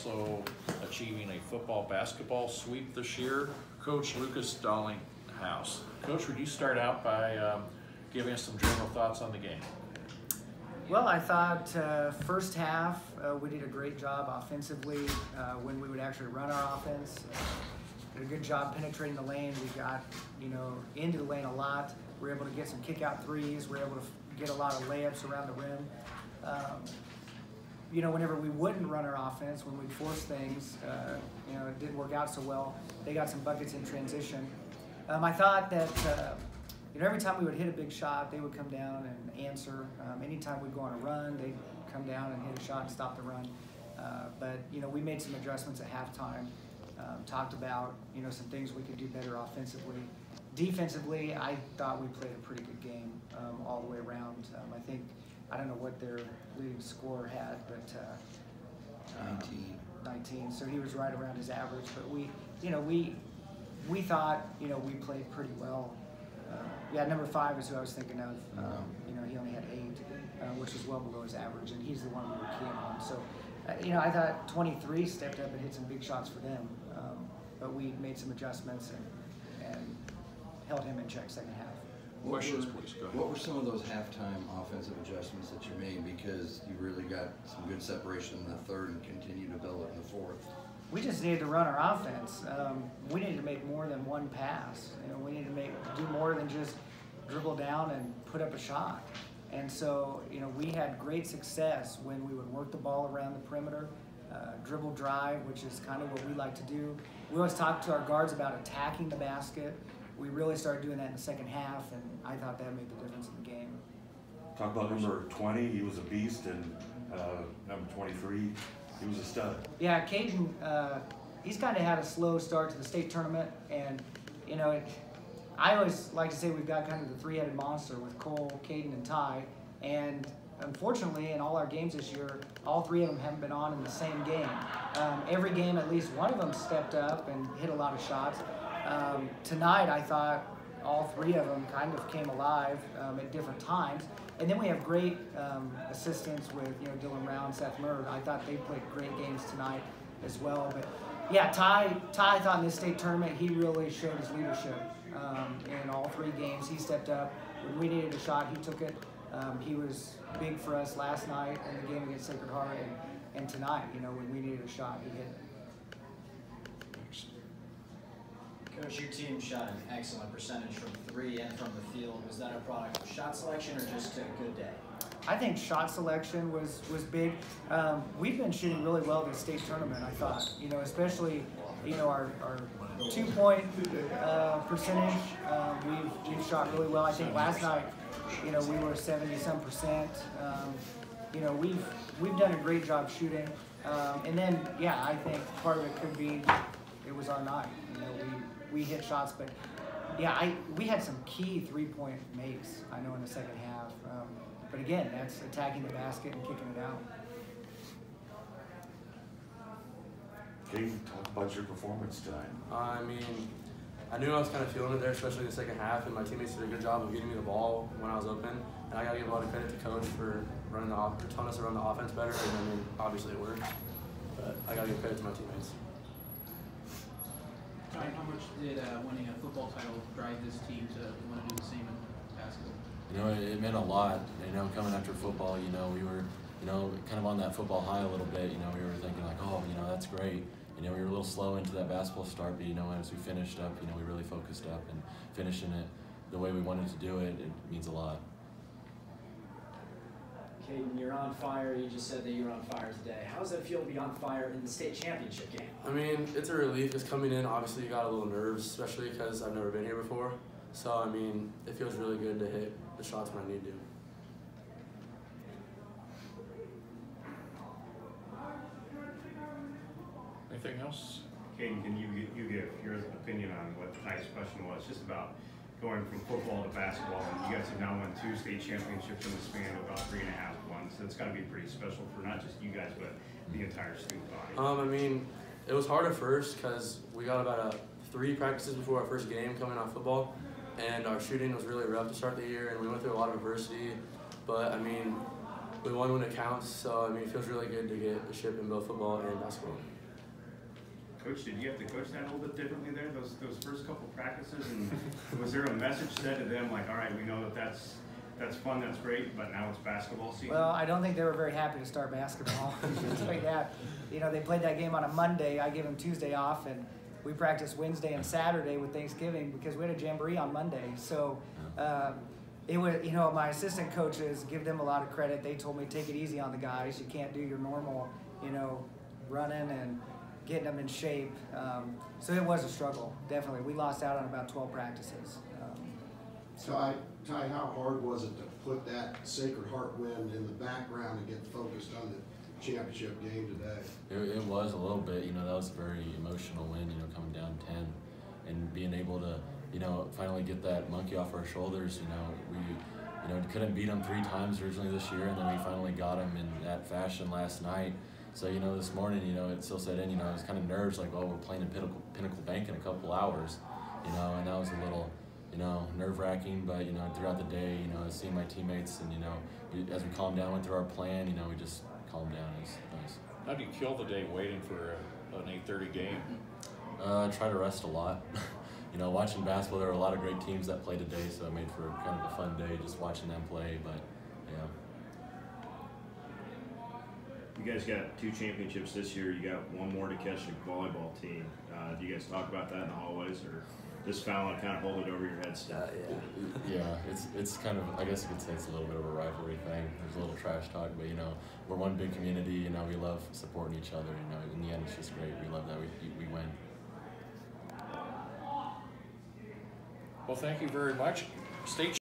also achieving a football basketball sweep this year. Coach Lucas Dollinghouse. Coach, would you start out by giving us some general thoughts on the game? Well, I thought first half we did a great job offensively when we would actually run our offense. Did a good job penetrating the lane. We got into the lane a lot. We were able to get some kick-out threes. We were able to get a lot of layups around the rim. Whenever we wouldn't run our offense, when we'd force things, it didn't work out so well. They got some buckets in transition. I thought that every time we would hit a big shot, they would come down and answer. Anytime we'd go on a run, they'd come down and hit a shot and stop the run. But we made some adjustments at halftime. Talked about some things we could do better offensively. Defensively, I thought we played a pretty good game all the way around. I don't know what their leading scorer had, but 19. So he was right around his average. But we thought we played pretty well. Number 5 is who I was thinking of. He only had 8, which is well below his average, and he's the one we were keying on. So, I thought 23 stepped up and hit some big shots for them, but we made some adjustments and held him in check second half. Questions, please. Go ahead. What were some of those halftime offensive adjustments that you made, because you really got some good separation in the third and continue to build it in the fourth? We just needed to run our offense. We needed to make more than one pass. We needed to do more than just dribble down and put up a shot. And so, we had great success when we would work the ball around the perimeter, dribble drive, which is kind of what we like to do. We always talk to our guards about attacking the basket. We really started doing that in the second half, and I thought that made the difference in the game. Talk about number 20, he was a beast, and number 23, he was a stud. Yeah, Caden, he's kind of had a slow start to the state tournament, and I always like to say we've got kind of the three-headed monster with Cole, Caden, and Ty, and unfortunately in all our games this year, all 3 of them haven't been on in the same game. Every game at least one of them stepped up and hit a lot of shots. Tonight I thought all 3 of them kind of came alive at different times. And then we have great assistants with Dylan Brown, Seth Murd. I thought they played great games tonight as well. But yeah, Ty I thought in this state tournament he really showed his leadership in all 3 games. He stepped up. When we needed a shot, he took it. He was big for us last night in the game against Sacred Heart, and tonight, when we needed a shot, he hit it. Coach, your team shot an excellent percentage from 3 and from the field. Was that a product of shot selection or just a good day? I think shot selection was big. We've been shooting really well this state tournament, I thought. Especially, our 2-point percentage. We've shot really well. I think last night, we were 70-some%. We've done a great job shooting. And then, yeah, I think part of it could be it was our night. We hit shots, but yeah, we had some key 3-point makes, I know, in the second half. But again, that's attacking the basket and kicking it out. Caden, talk about your performance tonight. I knew I was kind of feeling it there, especially in the second half, and my teammates did a good job of getting me the ball when I was open. And I got to give a lot of credit to Coach for telling us to run the offense better. And obviously it worked, but I got to give credit to my teammates. How much did winning a football title drive this team to want to do the same in basketball? It meant a lot. Coming after football, we were, kind of on that football high a little bit. We were thinking like, oh, that's great. We were a little slow into that basketball start, but as we finished up, we really focused up, and finishing it the way we wanted to do it, it means a lot. Caden, you're on fire. You just said that you were on fire today. How does it feel to be on fire in the state championship game? It's a relief. Because coming in, obviously, you got a little nerves, especially because I've never been here before. So, it feels really good to hit the shots when I need to. Anything else? Caden, can you give your opinion on what tonight's question was, just about going from football to basketball? And you guys have now won 2 state championships in the span of about 3.5 months. So it's got to be pretty special for not just you guys, but the entire student body. It was hard at first because we got about 3 practices before our first game coming off football, and our shooting was really rough to start the year, and we went through a lot of adversity. But we won when it counts. So I mean, it feels really good to get a ship in both football and basketball. Coach, did you have to coach that a little bit differently there, those first couple practices? And was there a message said to them like, all right, we know that that's fun, that's great, but now it's basketball season? Well, I don't think they were very happy to start basketball. It's like that. You know, they played that game on a Monday. I gave them Tuesday off, and we practiced Wednesday and Saturday with Thanksgiving because we had a jamboree on Monday. So it was, you know, my assistant coaches, give them a lot of credit. They told me, take it easy on the guys. You can't do your normal, you know, running and getting them in shape. So it was a struggle, definitely. We lost out on about 12 practices. Ty, how hard was it to put that Sacred Heart win in the background and get focused on the championship game today? It was a little bit, you know, that was a very emotional win, you know, coming down 10 and being able to, you know, finally get that monkey off our shoulders. You know, we couldn't beat them 3 times originally this year, and then we finally got them in that fashion last night. So, you know, this morning, you know, it still set in, you know, I was kind of nerves, like, oh, we're playing in Pinnacle Bank in a couple hours, you know, and that was a little, you know, nerve-wracking, but, you know, throughout the day, you know, seeing my teammates and, you know, as we calmed down, went through our plan, you know, we just calmed down. It was nice. How do you kill the day waiting for an 8:30 game? Try to rest a lot. You know, watching basketball, there were a lot of great teams that played today, so it made for kind of a fun day just watching them play, but, yeah. You guys got 2 championships this year. You got 1 more to catch the volleyball team. Do you guys talk about that in the hallways, or just kind of hold it over your head stuff? Yeah, it's kind of, I guess you could say it's a little bit of a rivalry thing. There's a little trash talk, but, you know, we're one big community. You know, we love supporting each other. You know, in the end, it's just great. We love that we win. Well, thank you very much. Stay